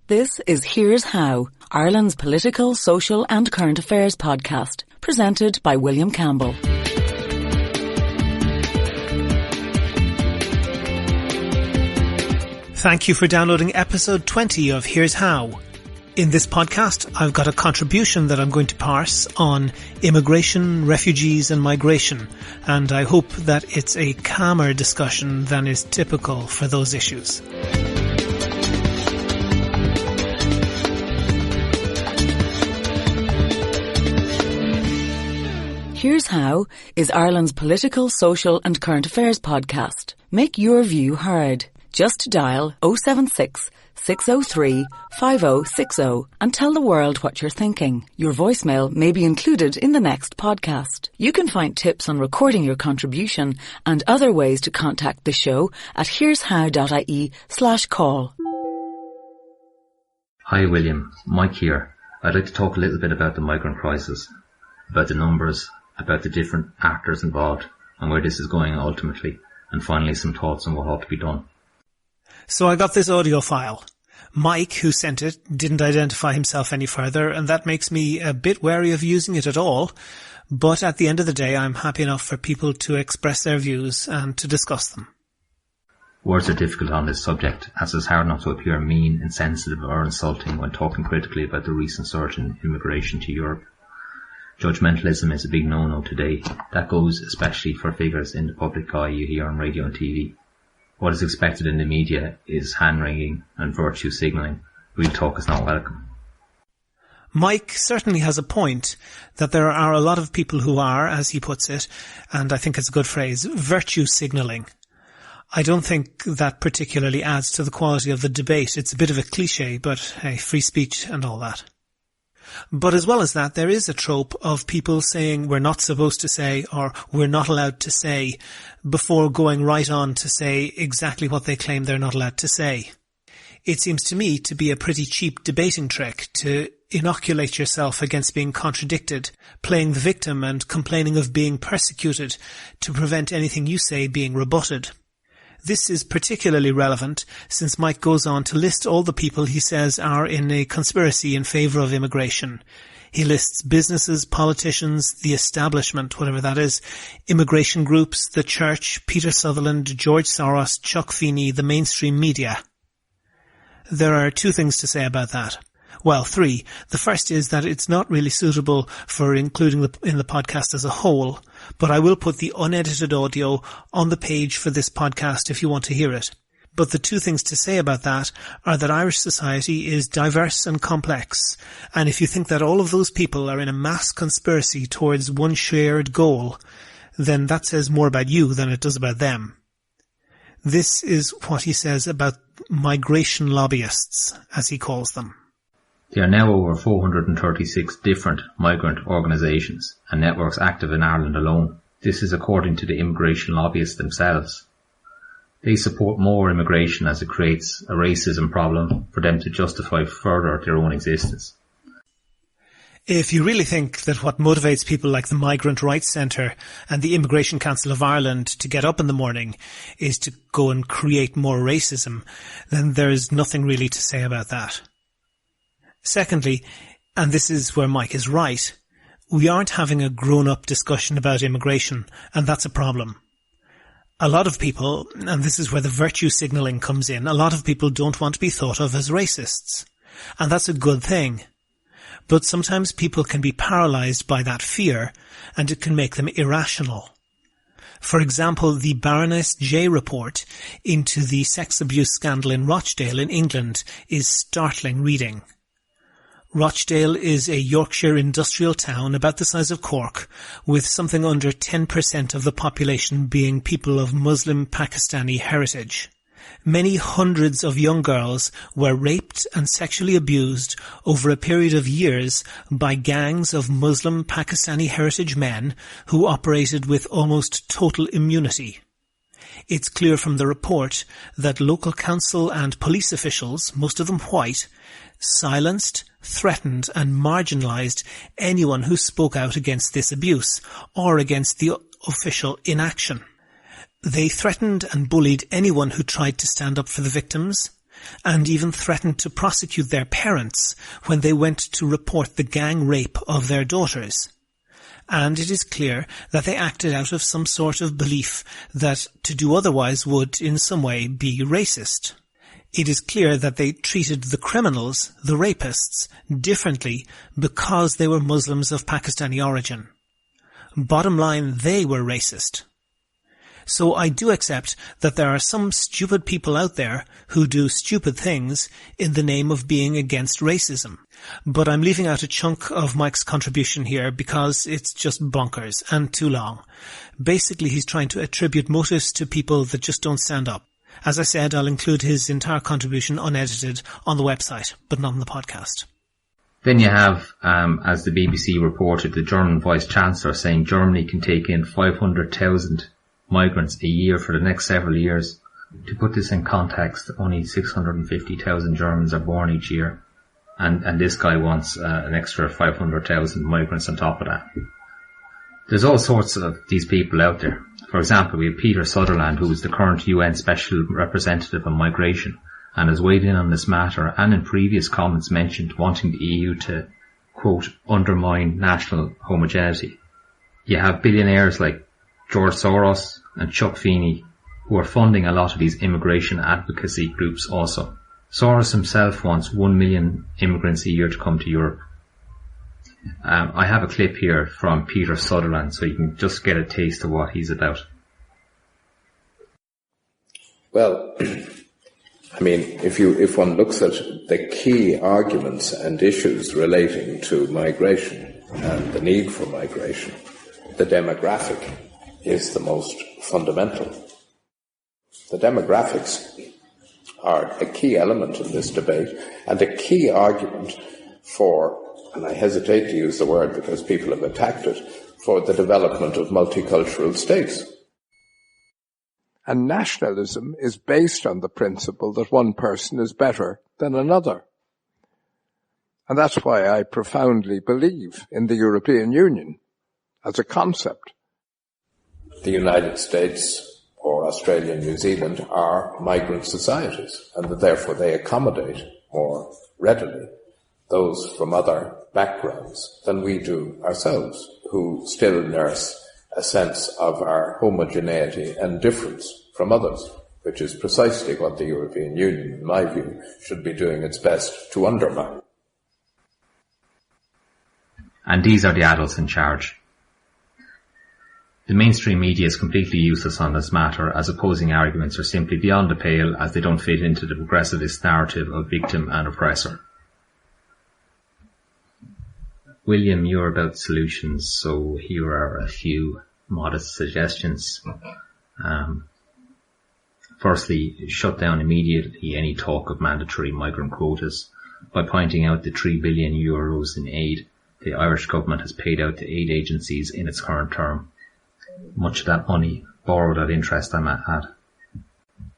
This is Here's How, Ireland's political, social and current affairs podcast, presented by William Campbell. Thank you for downloading episode 20 of Here's How. In this podcast, I've got a contribution that I'm going to parse on immigration, refugees and migration, and I hope that it's a calmer discussion than is typical for those issues. Here's How is Ireland's political, social and current affairs podcast. Make your view heard. Just dial 076 603 5060 and tell the world what you're thinking. Your voicemail may be included in the next podcast. You can find tips on recording your contribution and other ways to contact the show at here'show.ie/call. Hi William, Mike here. I'd like to talk a little bit about the migrant crisis, about the numbers, about the different actors involved and where this is going ultimately, and finally some thoughts on what ought to be done. So I got this audio file. Mike, who sent it, didn't identify himself any further, and that makes me a bit wary of using it at all. But at the end of the day, I'm happy enough for people to express their views and to discuss them. Words are difficult on this subject, as it's hard not to appear mean, insensitive or insulting when talking critically about the recent surge in immigration to Europe. Judgmentalism is a big no-no today. That goes especially for figures in the public eye you hear on radio and TV. What is expected in the media is hand-wringing and virtue signalling. Real talk is not welcome. Mike certainly has a point that there are a lot of people who are, as he puts it, and I think it's a good phrase, virtue signalling. I don't think that particularly adds to the quality of the debate. It's a bit of a cliche, but hey, free speech and all that. But as well as that, there is a trope of people saying we're not supposed to say or we're not allowed to say before going right on to say exactly what they claim they're not allowed to say. It seems to me to be a pretty cheap debating trick to inoculate yourself against being contradicted, playing the victim and complaining of being persecuted to prevent anything you say being rebutted. This is particularly relevant since Mike goes on to list all the people he says are in a conspiracy in favour of immigration. He lists businesses, politicians, the establishment, whatever that is, immigration groups, the church, Peter Sutherland, George Soros, Chuck Feeney, the mainstream media. There are two things to say about that. Well, three. The first is that it's not really suitable for including in the podcast as a whole, but I will put the unedited audio on the page for this podcast if you want to hear it. But the two things to say about that are that Irish society is diverse and complex, and if you think that all of those people are in a mass conspiracy towards one shared goal, then that says more about you than it does about them. This is what he says about migration lobbyists, as he calls them. There are now over 436 different migrant organisations and networks active in Ireland alone. This is according to the immigration lobbyists themselves. They support more immigration as it creates a racism problem for them to justify further their own existence. If you really think that what motivates people like the Migrant Rights Centre and the Immigration Council of Ireland to get up in the morning is to go and create more racism, then there is nothing really to say about that. Secondly, and this is where Mike is right, we aren't having a grown-up discussion about immigration, and that's a problem. A lot of people, and this is where the virtue signalling comes in, a lot of people don't want to be thought of as racists. And that's a good thing. But sometimes people can be paralysed by that fear, and it can make them irrational. For example, the Baroness Jay report into the sex abuse scandal in Rochdale in England is startling reading. Rochdale is a Yorkshire industrial town about the size of Cork, with something under 10% of the population being people of Muslim Pakistani heritage. Many hundreds of young girls were raped and sexually abused over a period of years by gangs of Muslim Pakistani heritage men who operated with almost total immunity. It's clear from the report that local council and police officials, most of them white, silenced, threatened and marginalised anyone who spoke out against this abuse or against the official inaction. They threatened and bullied anyone who tried to stand up for the victims. and even threatened to prosecute their parents when they went to report the gang rape of their daughters. And it is clear that they acted out of some sort of belief that to do otherwise would, in some way, be racist. It is clear that they treated the criminals, the rapists, differently because they were Muslims of Pakistani origin. Bottom line, they were racist. So I do accept that there are some stupid people out there who do stupid things in the name of being against racism. But I'm leaving out a chunk of Mike's contribution here because it's just bonkers and too long. Basically, he's trying to attribute motives to people that just don't stand up. As I said, I'll include his entire contribution unedited on the website, but not on the podcast. Then you have, as the BBC reported, the German Vice-Chancellor saying Germany can take in 500,000 migrants a year for the next several years. To put this in context, only 650,000 Germans are born each year, and this guy wants an extra 500,000 migrants on top of that. There's all sorts of these people out there. For example, we have Peter Sutherland, who is the current UN Special Representative on Migration, and has weighed in on this matter and in previous comments mentioned wanting the EU to, quote, undermine national homogeneity. You have billionaires like George Soros and Chuck Feeney, who are funding a lot of these immigration advocacy groups also. Soros himself wants 1 million immigrants a year to come to Europe. I have a clip here from Peter Sutherland so you can just get a taste of what he's about. Well, I mean, if one looks at the key arguments and issues relating to migration and the need for migration, the demographic is the most fundamental. The demographics are a key element in this debate and a key argument for, and I hesitate to use the word because people have attacked it, for the development of multicultural states. And nationalism is based on the principle that one person is better than another. And that's why I profoundly believe in the European Union as a concept. The United States or Australia and New Zealand are migrant societies, and that therefore they accommodate more readily those from other backgrounds than we do ourselves, who still nurse a sense of our homogeneity and difference from others, which is precisely what the European Union, in my view, should be doing its best to undermine. And these are the adults in charge. The mainstream media is completely useless on this matter, as opposing arguments are simply beyond the pale as they don't fit into the progressivist narrative of victim and oppressor. William, you're about solutions, so here are a few modest suggestions. Firstly, shut down immediately any talk of mandatory migrant quotas by pointing out the €3 billion in aid the Irish government has paid out to aid agencies in its current term. Much of that money borrowed at interest, I might add.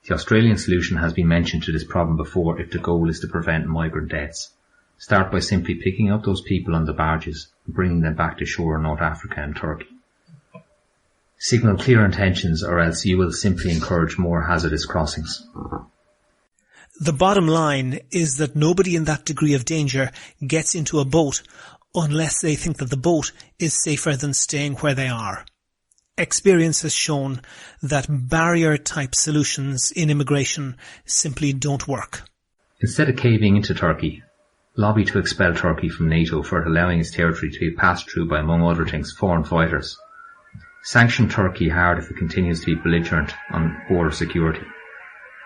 The Australian solution has been mentioned to this problem before if the goal is to prevent migrant deaths. Start by simply picking up those people on the barges and bringing them back to shore in North Africa and Turkey. Signal clear intentions or else you will simply encourage more hazardous crossings. The bottom line is that nobody in that degree of danger gets into a boat unless they think that the boat is safer than staying where they are. Experience has shown that barrier-type solutions in immigration simply don't work. Instead of caving into Turkey, lobby to expel Turkey from NATO for allowing its territory to be passed through by, among other things, foreign fighters. Sanction Turkey hard if it continues to be belligerent on border security.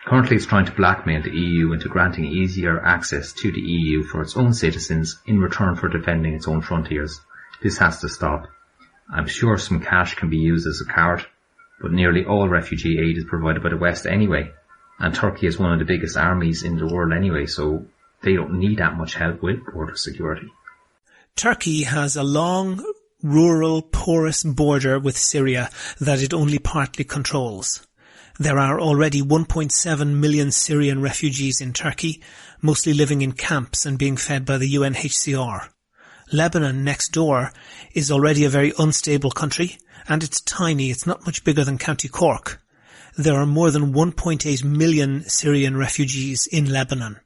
Currently it's trying to blackmail the EU into granting easier access to the EU for its own citizens in return for defending its own frontiers. This has to stop. I'm sure some cash can be used as a carrot, but nearly all refugee aid is provided by the West anyway, and Turkey is one of the biggest armies in the world anyway, so they don't need that much help with border security. Turkey has a long, rural, porous border with Syria that it only partly controls. There are already 1.7 million Syrian refugees in Turkey, mostly living in camps and being fed by the UNHCR. Lebanon, next door, is already a very unstable country, and it's tiny. It's not much bigger than County Cork. There are more than 1.8 million Syrian refugees in Lebanon.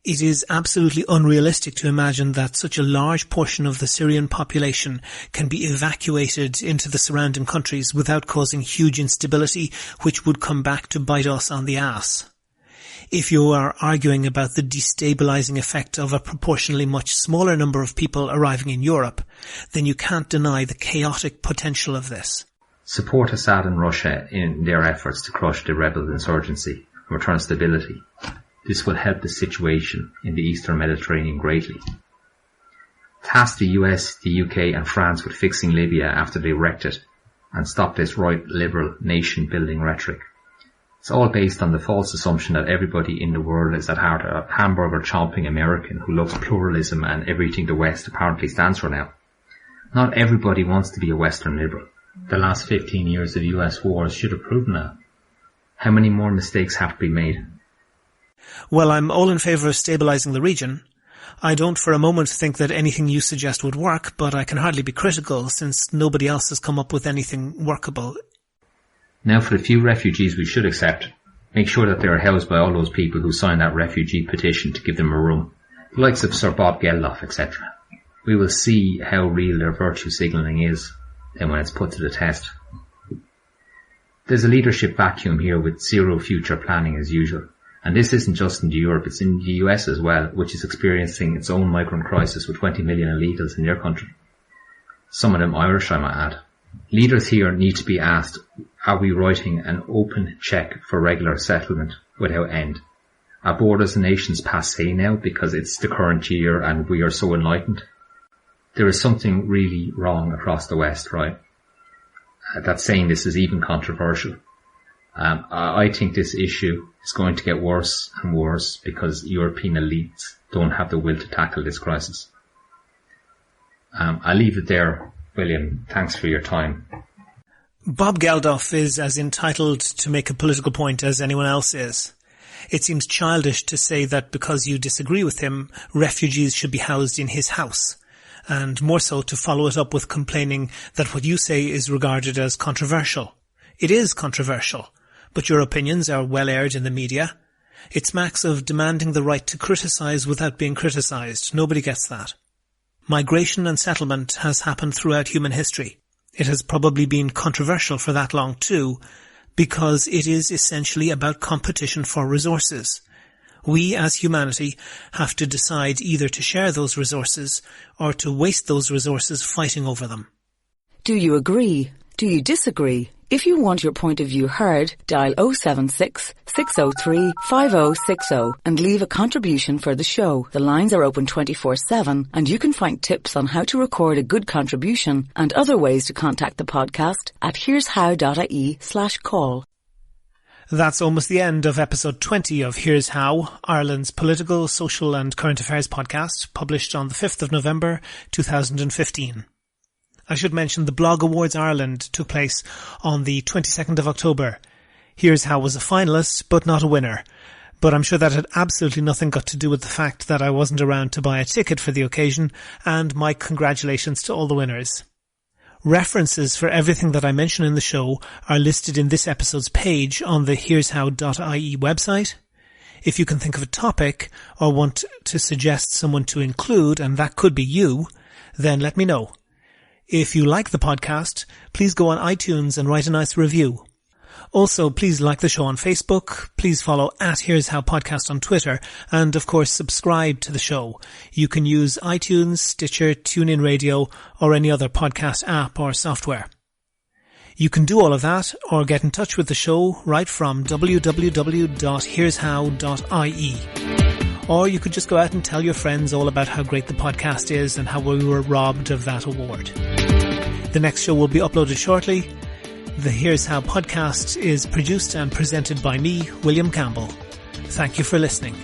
It is absolutely unrealistic to imagine that such a large portion of the Syrian population can be evacuated into the surrounding countries without causing huge instability, which would come back to bite us on the ass. If you are arguing about the destabilizing effect of a proportionally much smaller number of people arriving in Europe, then you can't deny the chaotic potential of this. Support Assad and Russia in their efforts to crush the rebel insurgency and return stability. This will help the situation in the Eastern Mediterranean greatly. Task the US, the UK and France with fixing Libya after they wrecked it and stop this right liberal nation-building rhetoric. It's all based on the false assumption that everybody in the world is at heart a hamburger-chomping American who loves pluralism and everything the West apparently stands for now. Not everybody wants to be a Western liberal. The last 15 years of US wars should have proven that. How many more mistakes have to be made? Well, I'm all in favour of stabilising the region. I don't for a moment think that anything you suggest would work, but I can hardly be critical since nobody else has come up with anything workable. Now for the few refugees we should accept, make sure that they are housed by all those people who signed that refugee petition to give them a room, the likes of Sir Bob Geldof, etc. We will see how real their virtue signalling is, then when it's put to the test. There's a leadership vacuum here with zero future planning as usual, and this isn't just in Europe, it's in the US as well, which is experiencing its own migrant crisis with 20 million illegals in their country. Some of them Irish, I might add. Leaders here need to be asked, are we writing an open cheque for regular settlement without end? Are borders and nations passé now because it's the current year and we are so enlightened? There is something really wrong across the West, right? That saying this is even controversial. I think this issue is going to get worse and worse because European elites don't have the will to tackle this crisis. I'll leave it there. William, thanks for your time. Bob Geldof is as entitled to make a political point as anyone else is. It seems childish to say that because you disagree with him, refugees should be housed in his house, and more so to follow it up with complaining that what you say is regarded as controversial. It is controversial, but your opinions are well aired in the media. It smacks of demanding the right to criticise without being criticised. Nobody gets that. Migration and settlement has happened throughout human history. It has probably been controversial for that long too, because it is essentially about competition for resources. We as humanity have to decide either to share those resources or to waste those resources fighting over them. Do you agree? Do you disagree? If you want your point of view heard, dial 076 603 5060 and leave a contribution for the show. The lines are open 24/7 and you can find tips on how to record a good contribution and other ways to contact the podcast at here'show.ie/call. That's almost the end of episode 20 of Here's How, Ireland's political, social and current affairs podcast, published on the 5th of November 2015. I should mention the Blog Awards Ireland took place on the 22nd of October. Here's How was a finalist, but not a winner. But I'm sure that had absolutely nothing got to do with the fact that I wasn't around to buy a ticket for the occasion, and my congratulations to all the winners. References for everything that I mention in the show are listed in this episode's page on the here'show.ie website. If you can think of a topic or want to suggest someone to include, and that could be you, then let me know. If you like the podcast, please go on iTunes and write a nice review. Also, please like the show on Facebook, please follow @Here's How Podcast on Twitter, and of course subscribe to the show. You can use iTunes, Stitcher, TuneIn Radio, or any other podcast app or software. You can do all of that, or get in touch with the show right from www.here'show.ie. Or you could just go out and tell your friends all about how great the podcast is and how we were robbed of that award. The next show will be uploaded shortly. The Here's How podcast is produced and presented by me, William Campbell. Thank you for listening.